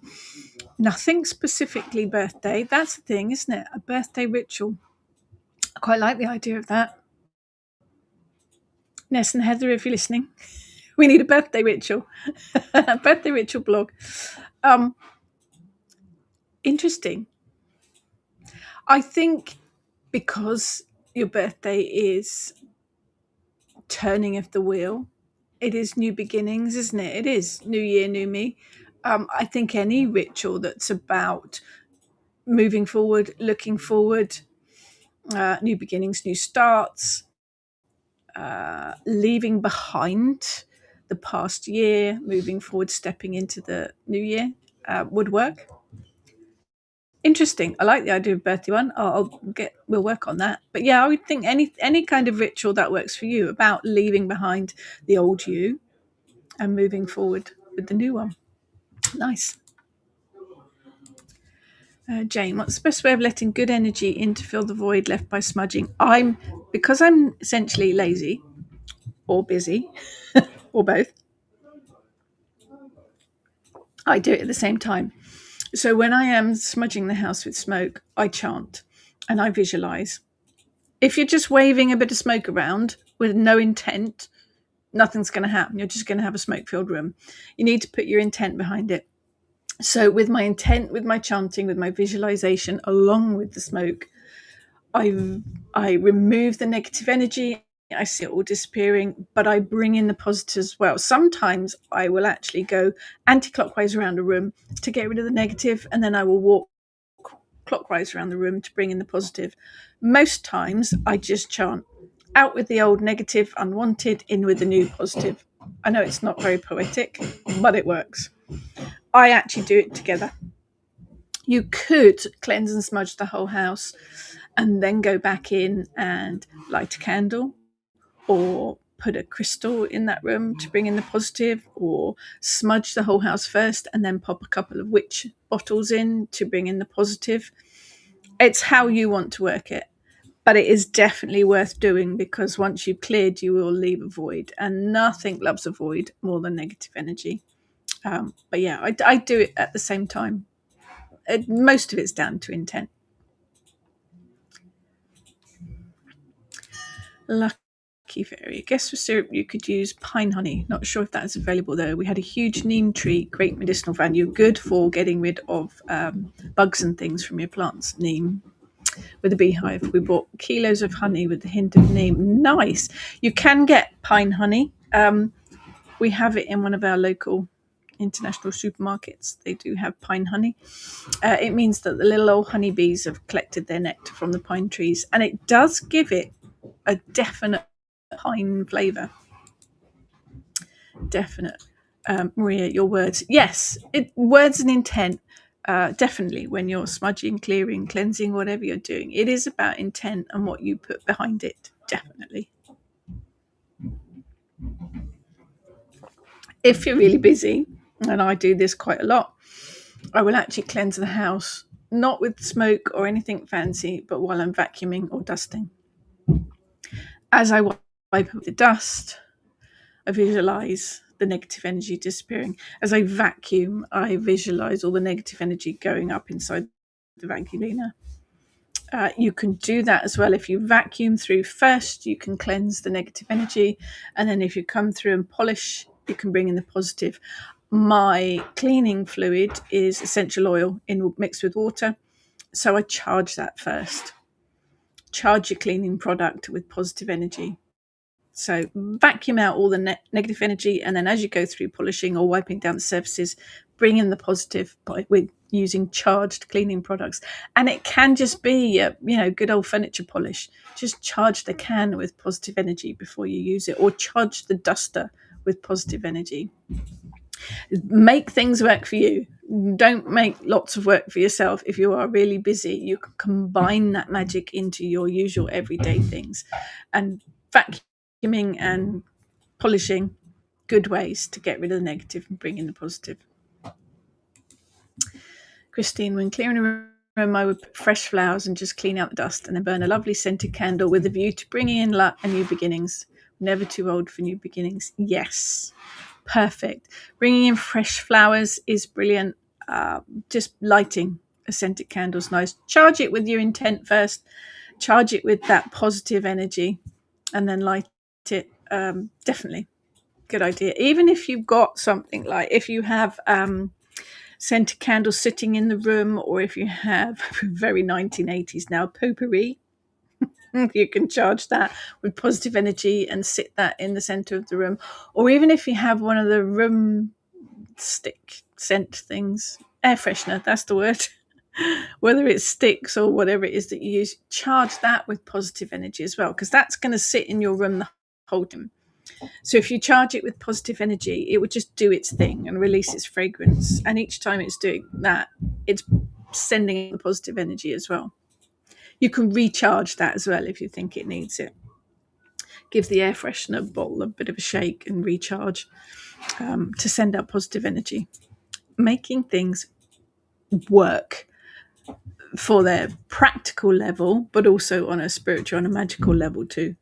Speaker 1: Nothing specifically birthday. That's the thing, isn't it? A birthday ritual. I quite like the idea of that. Ness and Heather, if you're listening, we need a birthday ritual. Birthday ritual blog. Interesting. I think because your birthday is turning of the wheel, it is new beginnings, isn't it? It is new year, new me. I think any ritual that's about moving forward, looking forward, new beginnings, new starts, leaving behind the past year, moving forward, stepping into the new year would work. Interesting. I like the idea of birthday one. We'll work on that. But yeah, I would think any kind of ritual that works for you about leaving behind the old you and moving forward with the new one. Nice. Jane, what's the best way of letting good energy in to fill the void left by smudging? Because I'm essentially lazy or busy or both, I do it at the same time. So when I am smudging the house with smoke, I chant and I visualize. If you're just waving a bit of smoke around with no intent, nothing's going to happen. You're just going to have a smoke-filled room. You need to put your intent behind it. So with my intent, with my chanting, with my visualization, along with the smoke, I remove the negative energy. I see it all disappearing, but I bring in the positive as well. Sometimes I will actually go anti-clockwise around a room to get rid of the negative, and then I will walk clockwise around the room to bring in the positive. Most times I just chant, out with the old negative, unwanted, in with the new positive. I know it's not very poetic, but it works. I actually do it together. You could cleanse and smudge the whole house and then go back in and light a candle or put a crystal in that room to bring in the positive, or smudge the whole house first and then pop a couple of witch bottles in to bring in the positive. It's how you want to work it, but it is definitely worth doing, because once you've cleared, you will leave a void, and nothing loves a void more than negative energy. But yeah, I do it at the same time. Most of it's down to intent. Lucky fairy. Guess for syrup you could use pine honey. Not sure if that's available though. We had a huge neem tree, great medicinal value, good for getting rid of bugs and things from your plants. Neem. With a beehive, we bought kilos of honey with a hint of neem. Nice. You can get pine honey. We have it in one of our local international supermarkets. They do have pine honey. It means that the little old honeybees have collected their nectar from the pine trees, and it does give it a definite pine flavour. Definite. Maria, your words. Yes, words and intent. Definitely, when you're smudging, clearing, cleansing, whatever you're doing, it is about intent and what you put behind it. Definitely. If you're really busy, and I do this quite a lot, I will actually cleanse the house, not with smoke or anything fancy, but while I'm vacuuming or dusting. As I wipe up the dust, I visualize the negative energy disappearing. As I vacuum, I visualize all the negative energy going up inside the vacuum cleaner. You can do that as well. If you vacuum through first, you can cleanse the negative energy. And then if you come through and polish, you can bring in the positive. My cleaning fluid is essential oil mixed with water. So I charge that first. Charge your cleaning product with positive energy. So vacuum out all the negative energy, and then as you go through polishing or wiping down the surfaces, bring in the positive with using charged cleaning products. And it can just be good old furniture polish. Just charge the can with positive energy before you use it, or charge the duster with positive energy. Make things work for you. Don't make lots of work for yourself. If you are really busy, you can combine that magic into your usual everyday things. And vacuuming and polishing, good ways to get rid of the negative and bring in the positive. Christine, when clearing a room, I would put fresh flowers and just clean out the dust, and then burn a lovely scented candle with a view to bringing in luck and new beginnings. Never too old for new beginnings. Yes, perfect. Bringing in fresh flowers is brilliant. Just lighting a scented candle is nice. Charge it with your intent first. Charge it with that positive energy, and then light it. Definitely. Good idea. Even if you've got something like, if you have scented candles sitting in the room, or if you have very 1980s now potpourri, you can charge that with positive energy and sit that in the center of the room. Or even if you have one of the room stick scent things, air freshener, that's the word. Whether it's sticks or whatever it is that you use, charge that with positive energy as well, because that's going to sit in your room the whole time. So if you charge it with positive energy, it would just do its thing and release its fragrance. And each time it's doing that, it's sending the positive energy as well. You can recharge that as well if you think it needs it. Give the air freshener bottle a bit of a shake and recharge to send out positive energy. Making things work for their practical level, but also on a spiritual and a magical level too.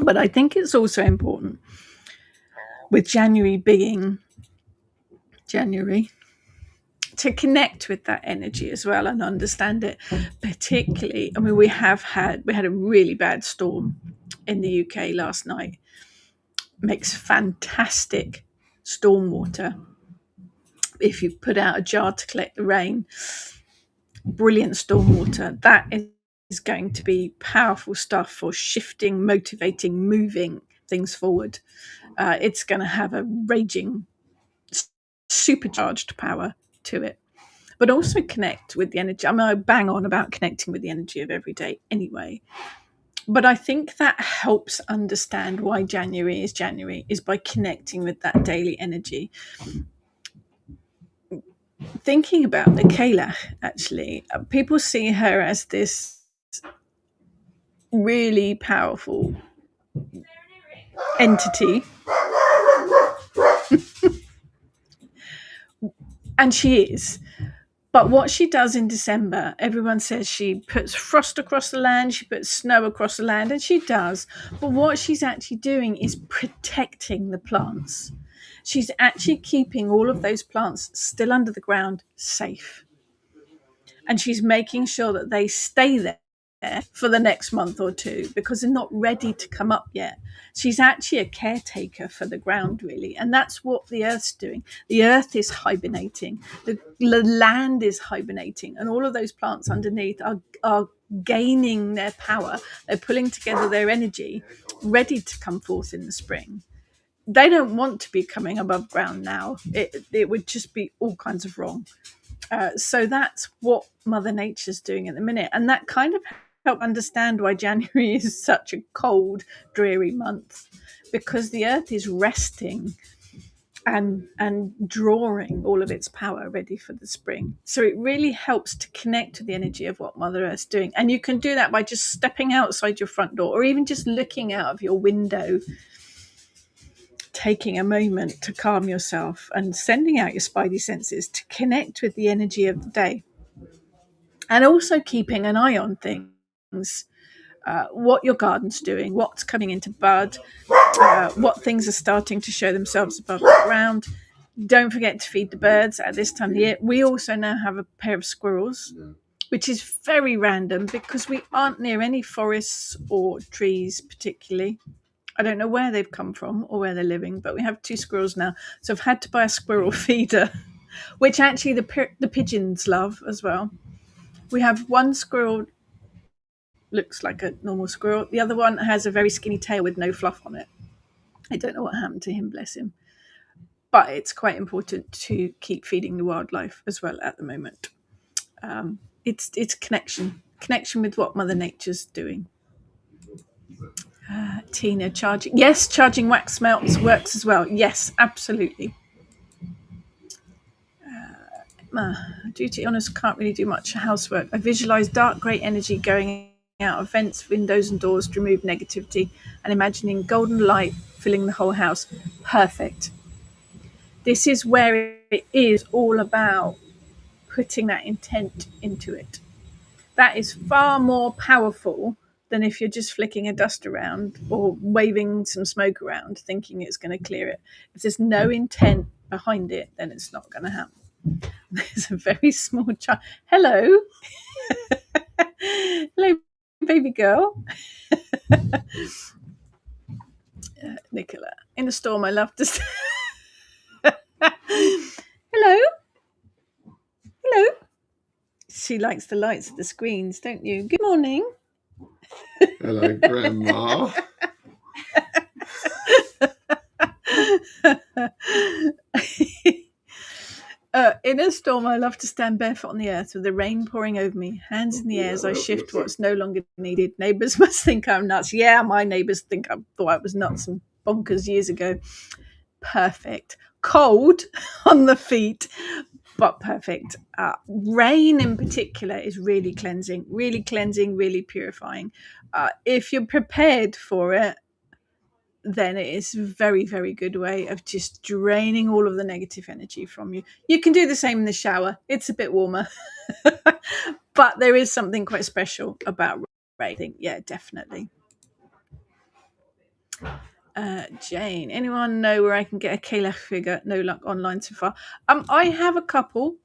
Speaker 1: But I think it's also important, with January being January, to connect with that energy as well and understand it. Particularly, I mean, we had a really bad storm in the UK last night. Makes fantastic stormwater if you put out a jar to collect the rain. Brilliant stormwater. That is going to be powerful stuff for shifting, motivating, moving things forward. It's going to have a raging, supercharged power to it. But also connect with the energy. I mean, I bang on about connecting with the energy of every day anyway. But I think that helps understand why January is by connecting with that daily energy. Thinking about the Kayla, actually, people see her as this really powerful entity. And she is. But what she does in December, everyone says she puts frost across the land, she puts snow across the land, and she does. But what she's actually doing is protecting the plants. She's actually keeping all of those plants still under the ground safe. And she's making sure that they stay there for the next month or two because they're not ready to come up yet. She's actually a caretaker for the ground, really. And that's what the earth's doing. The earth is hibernating. The land is hibernating. And all of those plants underneath are gaining their power. They're pulling together their energy, ready to come forth in the spring. They don't want to be coming above ground now. It would just be all kinds of wrong. So that's what Mother Nature's doing at the minute. And that kind of help understand why January is such a cold, dreary month, because the earth is resting and drawing all of its power ready for the spring. So it really helps to connect to the energy of what Mother Earth's doing. And you can do that by just stepping outside your front door or even just looking out of your window, taking a moment to calm yourself and sending out your spidey senses to connect with the energy of the day. And also keeping an eye on things, what your garden's doing, what's coming into bud, what things are starting to show themselves above the ground. Don't forget to feed the birds at this time of the year. We also now have a pair of squirrels, which is very random because we aren't near any forests or trees particularly. I don't know where they've come from or where they're living, but we have 2 squirrels now. So I've had to buy a squirrel feeder, which actually the pigeons love as well. We have one squirrel, looks like a normal squirrel. The other one has a very skinny tail with no fluff on it. I don't know what happened to him, bless him. But it's quite important to keep feeding the wildlife as well at the moment. It's connection with what Mother Nature's doing. Tina, charging. Yes, charging wax melts works as well. Yes, absolutely. Due to illness, can't really do much housework. I visualize dark grey energy going out of vents, windows and doors to remove negativity and imagining golden light filling the whole house. Perfect. This is where it is all about putting that intent into it. That is far more powerful than if you're just flicking a dust around or waving some smoke around thinking it's going to clear it. If there's no intent behind it, then it's not going to happen. There's a very small child. Hello. Hello, baby girl. Nicola. In the storm, I love to. Hello. Hello. She likes the lights of the screens, don't you? Good morning.
Speaker 2: Hello, Grandma.
Speaker 1: In a storm, I love to stand barefoot on the earth with the rain pouring over me, hands in the air as I shift what's no longer needed. Neighbours must think I'm nuts. Yeah, my neighbours thought I was nuts and bonkers years ago. Perfect. Cold on the feet, but perfect. Rain in particular is really cleansing, really purifying. If you're prepared for it, then it is a very, very good way of just draining all of the negative energy from you. You can do the same in the shower. It's a bit warmer. But there is something quite special about rain. Yeah, definitely. Jane, anyone know where I can get a Kayla figure? No luck online so far. I have a couple.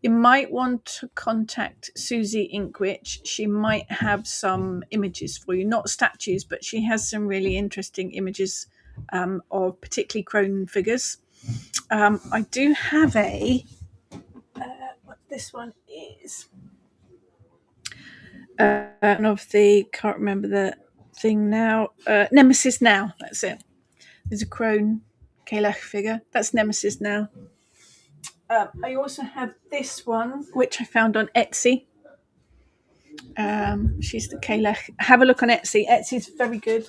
Speaker 1: You might want to contact Susie Inkwich. She might have some images for you, not statues, but she has some really interesting images of particularly crone figures. I do have what this one is. And of the, can't remember the thing now. Nemesis Now, that's it. There's a crone Kayla figure. That's Nemesis Now. I also have this one, which I found on Etsy. She's the Kayla. Have a look on Etsy. Etsy's very good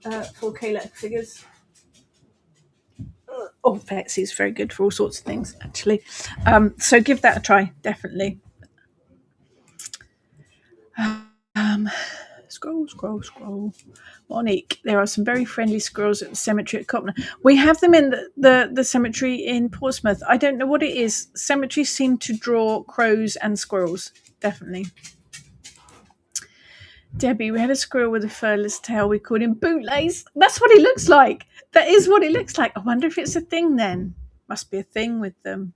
Speaker 1: for Kayla figures. Oh, Etsy's very good for all sorts of things, actually. So give that a try, definitely. Scroll. Monique, there are some very friendly squirrels at the cemetery at Copner. We have them in the cemetery in Portsmouth. I don't know what it is. Cemeteries seem to draw crows and squirrels, definitely. Debbie, we had a squirrel with a furless tail. We called him Bootlace. That's what he looks like. That is what it looks like. I wonder if it's a thing then. Must be a thing with them.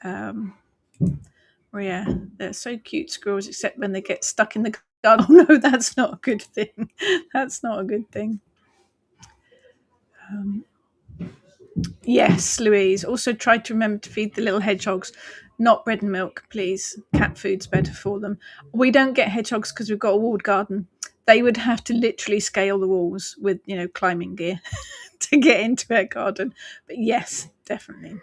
Speaker 1: Yeah, they're so cute, squirrels, except when they get stuck in the garden. Oh no, that's not a good thing. That's not a good thing. Yes, Louise. Also try to remember to feed the little hedgehogs. Not bread and milk, please. Cat food's better for them. We don't get hedgehogs because we've got a walled garden. They would have to literally scale the walls with, climbing gear to get into our garden. But yes, definitely.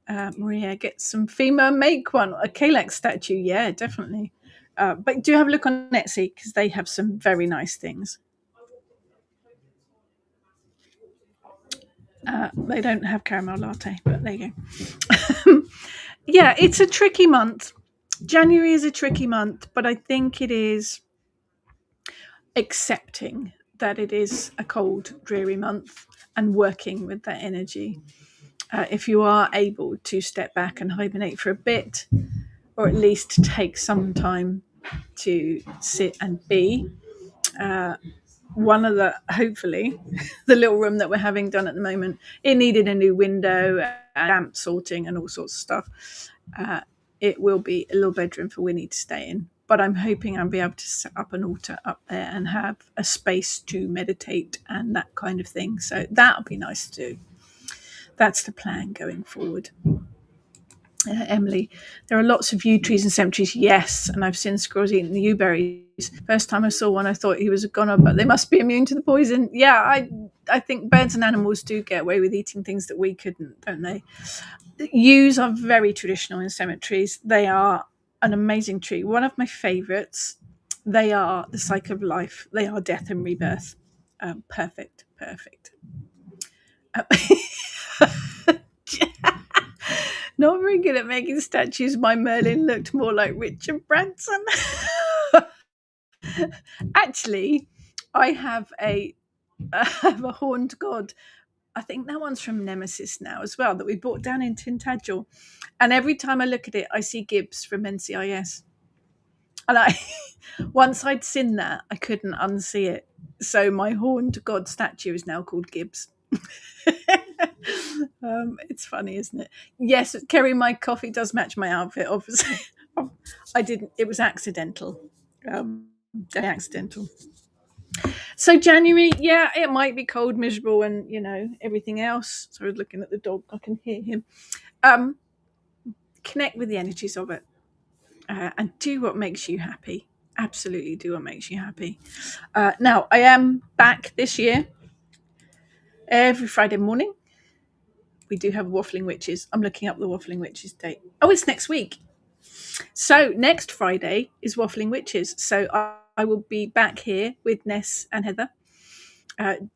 Speaker 1: Maria, get some female make one. A Kalex statue, yeah, definitely. But do have a look on Etsy because they have some very nice things. They don't have caramel latte, but there you go. Yeah, it's a tricky month. January is a tricky month, but I think it is accepting that it is a cold, dreary month and working with that energy. If you are able to step back and hibernate for a bit, or at least take some time to sit and be, one of the, hopefully, the little room that we're having done at the moment, it needed a new window, damp sorting and all sorts of stuff. It will be a little bedroom for Winnie to stay in. But I'm hoping I'll be able to set up an altar up there and have a space to meditate and that kind of thing. So that'll be nice to do. That's the plan going forward. Emily, there are lots of yew trees and cemeteries. Yes, and I've seen squirrels eating the yewberries. First time I saw one, I thought he was a goner, but they must be immune to the poison. Yeah, I think birds and animals do get away with eating things that we couldn't, don't they? Yews are very traditional in cemeteries. They are an amazing tree. One of my favourites. They are the cycle of life. They are death and rebirth. Perfect. Not very good at making statues. My Merlin looked more like Richard Branson. Actually, I have a horned god. I think that one's from Nemesis Now as well, that we brought down in Tintagel. And every time I look at it, I see Gibbs from NCIS. And once I'd seen that, I couldn't unsee it. So my horned god statue is now called Gibbs. It's funny, isn't it? Yes, Kerry, my coffee does match my outfit, obviously. I didn't, it was accidental. accidental. So January, yeah, it might be cold, miserable, and everything else. So I was looking at the dog; I can hear him. Connect with the energies of it, and do what makes you happy. Absolutely, do what makes you happy. Now, I am back this year every Friday morning. We do have Waffling Witches. I'm looking up the Waffling Witches date. Oh, it's next week. So next Friday is Waffling Witches. So I will be back here with Ness and Heather,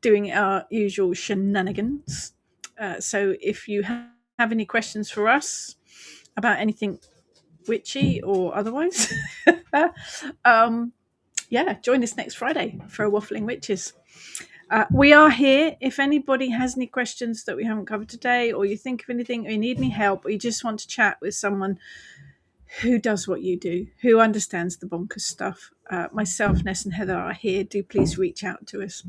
Speaker 1: doing our usual shenanigans. So if you have any questions for us about anything witchy or otherwise, join us next Friday for Waffling Witches. We are here. If anybody has any questions that we haven't covered today, or you think of anything, or you need any help, or you just want to chat with someone who does what you do, who understands the bonkers stuff, myself, Ness, and Heather are here. Do please reach out to us.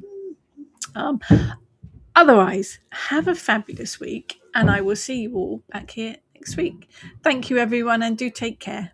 Speaker 1: Otherwise, have a fabulous week, and I will see you all back here next week. Thank you, everyone, and do take care.